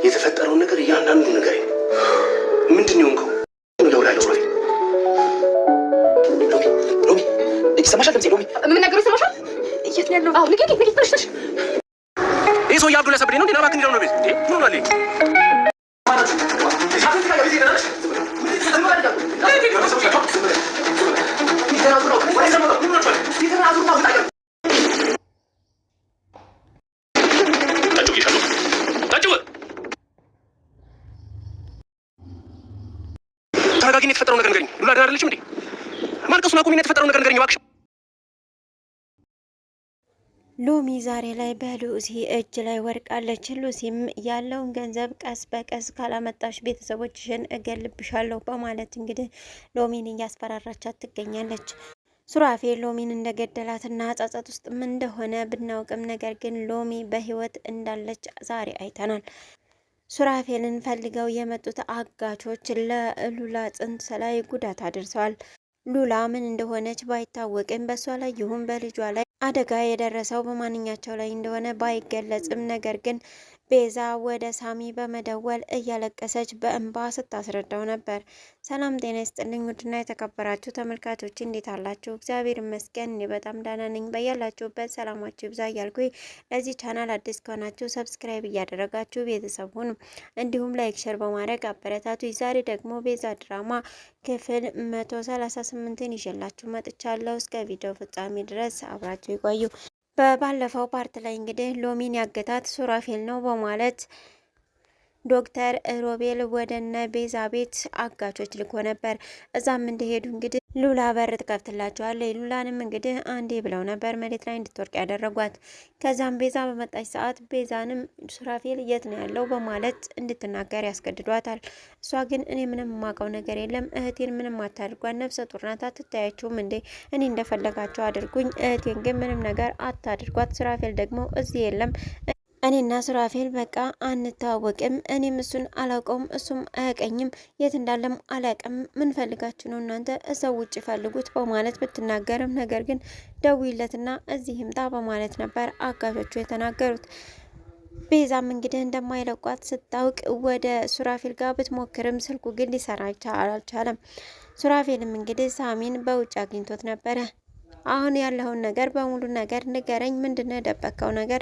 የተፈጠረውን ነገር እያንዳንዱ ነገር ምንድን ነው የሆንከው? ይደውላለሁ ሮቢ ሮቢ ይሰማሻል? ድምጼ ሮቢ ምን ነገሩ ይሰማሻል? የት ነው ያለው? አዎ ንገሪ ትነሽ ይሄ ሰው ያብዱ ለሰብሬ ነው እንዴ? ናባክን ይለው ነው ቤት እንዴ? ምን ሆናል? ተረጋጊ። የተፈጠረው ነገር ንገሪኝ። ሉላ ደህና አይደለችም እንዴ? ማልቀሱን አቁሚና የተፈጠረው ነገር ንገሪኝ እባክሽ። ሎሚ ዛሬ ላይ በሉሲ እጅ ላይ ወድቃለች። ሉሲም ያለውን ገንዘብ ቀስ በቀስ ካላመጣሽ ቤተሰቦችሽን እገልብሻለሁ በማለት እንግዲህ ሎሚን እያስፈራራቻት ትገኛለች። ሱራፌል ሎሚን እንደገደላትና ጸጸት ውስጥ ምን እንደሆነ ብናውቅም ነገር ግን ሎሚ በህይወት እንዳለች ዛሬ አይተናል። ሱራፌልን ፈልገው የመጡት አጋቾች ለሉላ ጽንስ ላይ ጉዳት አድርሰዋል። ሉላ ምን እንደሆነች ባይታወቅም በሷ ላይ ይሁን በልጇ ላይ አደጋ የደረሰው በማንኛቸው ላይ እንደሆነ ባይገለጽም ነገር ግን ቤዛ ወደ ሳሚ በመደወል እያለቀሰች በእንባ ስታስረዳው ነበር። ሰላም ጤና ይስጥልኝ ውድና የተከበራችሁ ተመልካቾች እንዴት አላችሁ? እግዚአብሔር ይመስገን እኔ በጣም ደህና ነኝ። በያላችሁበት ሰላማችሁ ይብዛ እያልኩኝ ለዚህ ቻናል አዲስ ከሆናችሁ ሰብስክራይብ እያደረጋችሁ ቤተሰብ ሁኑ፣ እንዲሁም ላይክ ሸር በማድረግ አበረታቱ። ዛሬ ደግሞ ቤዛ ድራማ ክፍል 138ን ይዤላችሁ መጥቻለሁ። እስከ ቪዲዮ ፍጻሜ ድረስ አብራችሁ ይቆዩ። በባለፈው ፓርት ላይ እንግዲህ ሎሚን ያገታት ሱራፌል ነው በማለት ዶክተር ሮቤል ወደነ ቤዛ ቤት አጋቾች ልኮ ነበር። እዛም እንደሄዱ እንግዲህ ሉላ በር ትከፍትላቸዋለች። ሉላንም እንግዲህ አንዴ ብለው ነበር መሬት ላይ እንድትወርቅ ያደረጓት። ከዛም ቤዛ በመጣች ሰዓት ቤዛንም ሱራፌል የት ነው ያለው በማለት እንድትናገር ያስገድዷታል። እሷ ግን እኔ ምንም የማውቀው ነገር የለም፣ እህቴን ምንም አታድርጓት፣ ነፍሰ ጡር ናት፣ አትታያችሁም እንዴ? እኔ እንደፈለጋቸው አድርጉኝ፣ እህቴን ግን ምንም ነገር አታድርጓት። ሱራፌል ደግሞ እዚህ የለም፣ እኔና ሱራፌል በቃ አንተዋወቅም፣ እኔም እሱን አላውቀውም፣ እሱም አያውቀኝም፣ የት እንዳለም አላውቅም፣ ምን ፈልጋችሁ ነው እናንተ? እዛው ውጭ ፈልጉት በማለት ብትናገርም ነገር ግን ደውይለትና እዚህ ይምጣ በማለት ነበር አጋዦቹ የተናገሩት። ቤዛም እንግዲህ እንደማይለቋት ስታውቅ ወደ ሱራፌል ጋር ብትሞክርም ስልኩ ግን ሊሰራ አልቻለም። ሱራፌልም እንግዲህ ሳሚን በውጭ አግኝቶት ነበረ። አሁን ያለውን ነገር በሙሉ ነገር ንገረኝ፣ ምንድነው የደበቀው ነገር?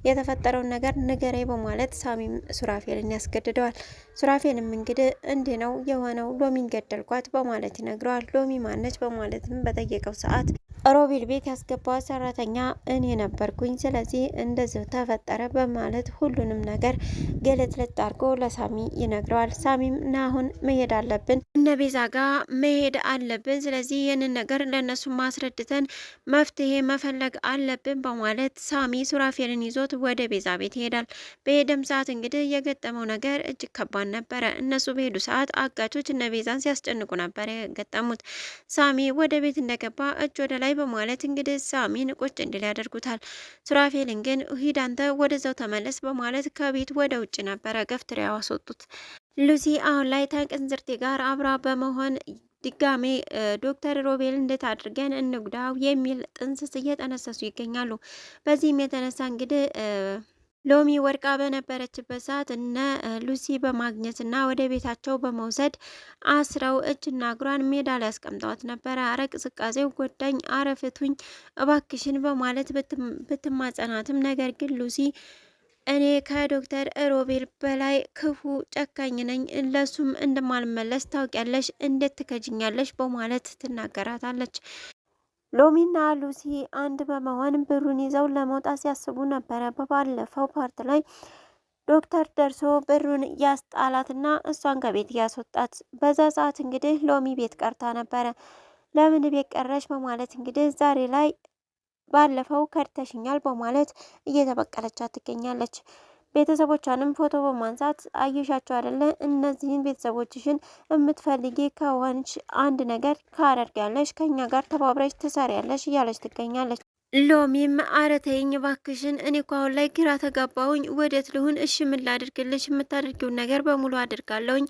የተፈጠረውን ነገር ንገረኝ በማለት ሳሚም ሱራፌልን ያስገድደዋል። ሱራፌልም እንግዲህ እንዲህ ነው የሆነው፣ ሎሚን ገደልኳት በማለት ይነግረዋል። ሎሚ ማነች በማለትም በጠየቀው ሰዓት ሮቤል ቤት ያስገባው ሰራተኛ እኔ ነበርኩኝ፣ ስለዚህ እንደዚህ ተፈጠረ በማለት ሁሉንም ነገር ገለጥለጥ አድርጎ ለሳሚ ይነግረዋል። ሳሚም ና አሁን መሄድ አለብን፣ እነ ቤዛ ጋር መሄድ አለብን፣ ስለዚህ ይህንን ነገር ለእነሱ ማስረድተን መፍትሄ መፈለግ አለብን በማለት ሳሚ ሱራፌልን ይዞት ወደ ቤዛ ቤት ይሄዳል። በሄደም ሰዓት እንግዲህ የገጠመው ነገር እጅግ ከባድ ነበረ። እነሱ በሄዱ ሰዓት አጋቾች እነ ቤዛን ሲያስጨንቁ ነበር የገጠሙት። ሳሚ ወደ ቤት እንደገባ እጅ ወደ ላይ በማለት እንግዲህ ሳሚን ቁጭ እንዲል ያደርጉታል። ሱራፌልን ግን ሂድ አንተ ወደዛው ተመለስ በማለት ከቤት ወደ ውጭ ነበረ ገፍትሬ ያወጡት። ሉሲ አሁን ላይ ከቅንዝርቴ ጋር አብራ በመሆን ድጋሜ ዶክተር ሮቤል እንዴት አድርገን እንጉዳው የሚል ጥንስስ እየጠነሰሱ ይገኛሉ። በዚህም የተነሳ እንግዲህ ሎሚ ወድቃ በነበረችበት ሰዓት እነ ሉሲ በማግኘትና ወደ ቤታቸው በመውሰድ አስረው እጅና እግሯን ሜዳ ላይ ያስቀምጠዋት ነበረ። አረ ቅዝቃዜው ጎዳኝ፣ አረፍቱኝ እባክሽን በማለት ብትማጸናትም ነገር ግን ሉሲ እኔ ከዶክተር ሮቤል በላይ ክፉ ጨካኝ ነኝ፣ ለሱም እንደማልመለስ ታውቂያለሽ፣ እንዴት ትከጅኛለሽ በማለት ትናገራታለች። ሎሚና ሉሲ አንድ በመሆን ብሩን ይዘው ለመውጣት ሲያስቡ ነበረ። በባለፈው ፓርት ላይ ዶክተር ደርሶ ብሩን ያስጣላትና እሷን ከቤት ያስወጣት። በዛ ሰዓት እንግዲህ ሎሚ ቤት ቀርታ ነበረ። ለምን ቤት ቀረሽ በማለት እንግዲህ ዛሬ ላይ ባለፈው ከድተሽኛል በማለት እየተበቀለቻት ትገኛለች። ቤተሰቦቿንም ፎቶ በማንሳት አየሻቸው አይደለ? እነዚህን ቤተሰቦችሽን የምትፈልጊ ከሆንሽ አንድ ነገር ካደርጋለሽ ከኛ ጋር ተባብረሽ ትሰሪያለሽ እያለች ትገኛለች። ሎሚም አረተኝ ባክሽን፣ እኔ እኮ አሁን ላይ ግራ ተጋባሁኝ፣ ወዴት ልሁን? እሺ ምን ላድርግልሽ? የምታደርጊውን ነገር በሙሉ አድርጋለሁኝ፣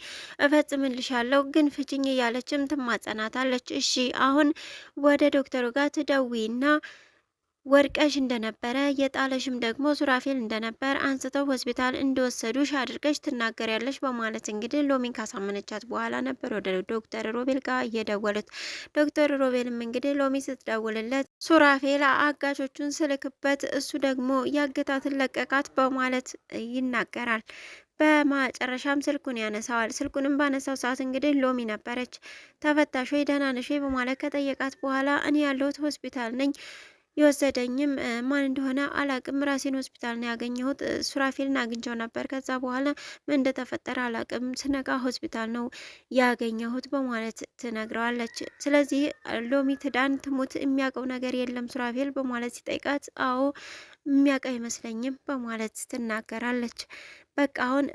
እፈጽምልሻለሁ፣ ግን ፍችኝ እያለችም ትማጸናታለች። እሺ አሁን ወደ ዶክተሩ ጋር ትደዊና ወርቀሽ እንደነበረ የጣለሽም ደግሞ ሱራፌል እንደነበር አንስተው ሆስፒታል እንደወሰዱሽ አድርገሽ ትናገሪያለሽ በማለት እንግዲህ ሎሚን ካሳመነቻት በኋላ ነበር ወደ ዶክተር ሮቤል ጋር እየደወሉት። ዶክተር ሮቤልም እንግዲህ ሎሚ ስትደውልለት ሱራፌል አጋቾቹን ስልክበት እሱ ደግሞ ያገታትን ለቀቃት በማለት ይናገራል። በመጨረሻም ስልኩን ያነሳዋል። ስልኩንም ባነሳው ሰዓት እንግዲህ ሎሚ ነበረች። ተፈታሽ ወይ ደህና ነሽ በማለት ከጠየቃት በኋላ እኔ ያለሁት ሆስፒታል ነኝ የወሰደኝም ማን እንደሆነ አላቅም። ራሴን ሆስፒታል ነው ያገኘሁት። ሱራፌልን አግኝቸው ነበር። ከዛ በኋላ ምን እንደተፈጠረ አላቅም። ስነቃ ሆስፒታል ነው ያገኘሁት በማለት ትነግረዋለች። ስለዚህ ሎሚ ትዳን ትሙት የሚያውቀው ነገር የለም ሱራፌል በማለት ሲጠይቃት አዎ የሚያውቅ አይመስለኝም በማለት ትናገራለች። በቃ አሁን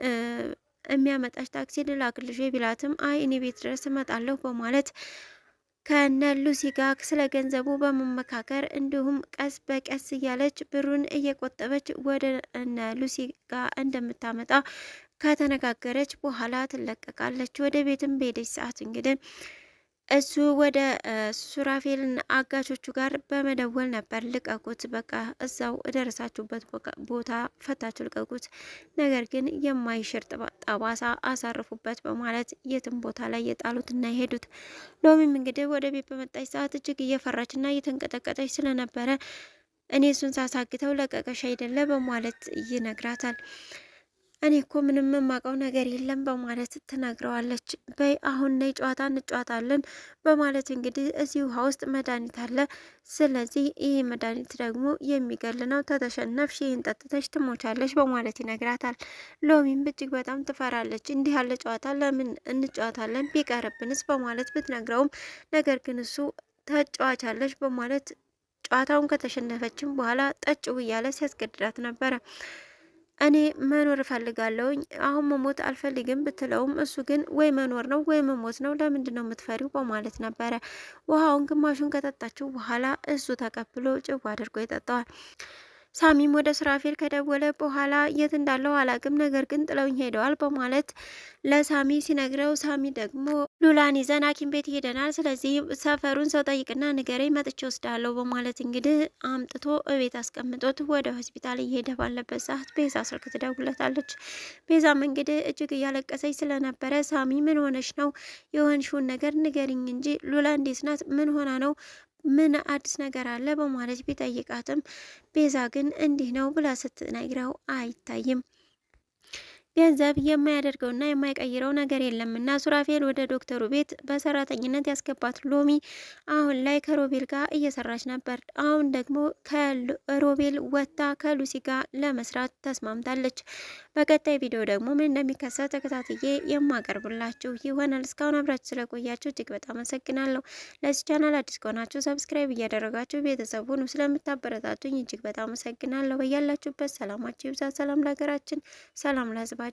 የሚያመጣሽ ታክሲ ልላክልሽ ቢላትም አይ እኔ ቤት ድረስ እመጣለሁ በማለት ከነ ሉሲ ጋር ስለ ገንዘቡ በመመካከር እንዲሁም ቀስ በቀስ እያለች ብሩን እየቆጠበች ወደ እነ ሉሲ ጋር እንደምታመጣ ከተነጋገረች በኋላ ትለቀቃለች። ወደ ቤትም በሄደች ሰዓት እንግዲህ እሱ ወደ ሱራፌልን አጋቾቹ ጋር በመደወል ነበር ልቀቁት፣ በቃ እዛው ደረሳችሁበት ቦታ ፈታችሁ ልቀቁት፣ ነገር ግን የማይሽር ጠባሳ አሳርፉበት በማለት የትም ቦታ ላይ የጣሉትና የሄዱት። ሎሚም እንግዲህ ወደ ቤት በመጣች ሰዓት እጅግ እየፈራችና እየተንቀጠቀጠች ስለነበረ እኔ እሱን ሳሳግተው ለቀቀሽ አይደለ በማለት ይነግራታል። እኔ እኮ ምንም የማውቀው ነገር የለም በማለት ትነግረዋለች። በይ አሁን ነይ ጨዋታ እንጫወታለን በማለት እንግዲህ እዚህ ውሃ ውስጥ መድኃኒት አለ፣ ስለዚህ ይህ መድኃኒት ደግሞ የሚገል ነው፣ ተተሸነፍሽ ይህን ጠጥተሽ ትሞቻለሽ በማለት ይነግራታል። ሎሚም እጅግ በጣም ትፈራለች። እንዲህ ያለ ጨዋታ ለምን እንጫወታለን ቢቀርብንስ በማለት ብትነግረውም ነገር ግን እሱ ተጫዋቻለች በማለት ጨዋታውን ከተሸነፈችም በኋላ ጠጭው እያለ ሲያስገድዳት ነበረ። እኔ መኖር እፈልጋለሁኝ አሁን መሞት አልፈልግም ብትለውም እሱ ግን ወይ መኖር ነው ወይ መሞት ነው፣ ለምንድን ነው የምትፈሪው በማለት ነበረ። ውሃውን ግማሹን ከጠጣችው በኋላ እሱ ተቀብሎ ጭው አድርጎ ይጠጣዋል። ሳሚም ወደ ሱራፌል ከደወለ በኋላ የት እንዳለው አላቅም፣ ነገር ግን ጥለውኝ ሄደዋል በማለት ለሳሚ ሲነግረው፣ ሳሚ ደግሞ ሉላን ይዘን ሐኪም ቤት ሄደናል፣ ስለዚህ ሰፈሩን ሰው ጠይቅና ንገረኝ መጥቼ ወስዳለሁ በማለት እንግዲህ አምጥቶ እቤት አስቀምጦት ወደ ሆስፒታል እየሄደ ባለበት ሰዓት ቤዛ ስልክ ትደውለታለች። ቤዛም እንግዲህ እጅግ እያለቀሰች ስለነበረ ሳሚ ምን ሆነሽ ነው? የሆንሽውን ነገር ንገሪኝ እንጂ ሉላ እንዴት ናት? ምን ሆና ነው? ምን አዲስ ነገር አለ በማለት ቢጠይቃትም ቤዛ ግን እንዲህ ነው ብላ ስትነግረው አይታይም። ገንዘብ የማያደርገውና የማይቀይረው ነገር የለምና ሱራፌል ወደ ዶክተሩ ቤት በሰራተኝነት ያስገባት ሎሚ አሁን ላይ ከሮቤል ጋር እየሰራች ነበር። አሁን ደግሞ ከሮቤል ወጥታ ከሉሲ ጋር ለመስራት ተስማምታለች። በቀጣይ ቪዲዮ ደግሞ ምን እንደሚከሰት ተከታትዬ የማቀርብላችሁ ይሆናል። እስካሁን አብራችሁ ስለቆያችሁ እጅግ በጣም አመሰግናለሁ። ለዚህ ቻናል አዲስ ከሆናችሁ ሰብስክራይብ እያደረጋችሁ ቤተሰቡን ስለምታበረታቱኝ እጅግ በጣም አመሰግናለሁ። በያላችሁበት ሰላማችሁ ይብዛ። ሰላም ለሀገራችን፣ ሰላም ለሕዝባችን።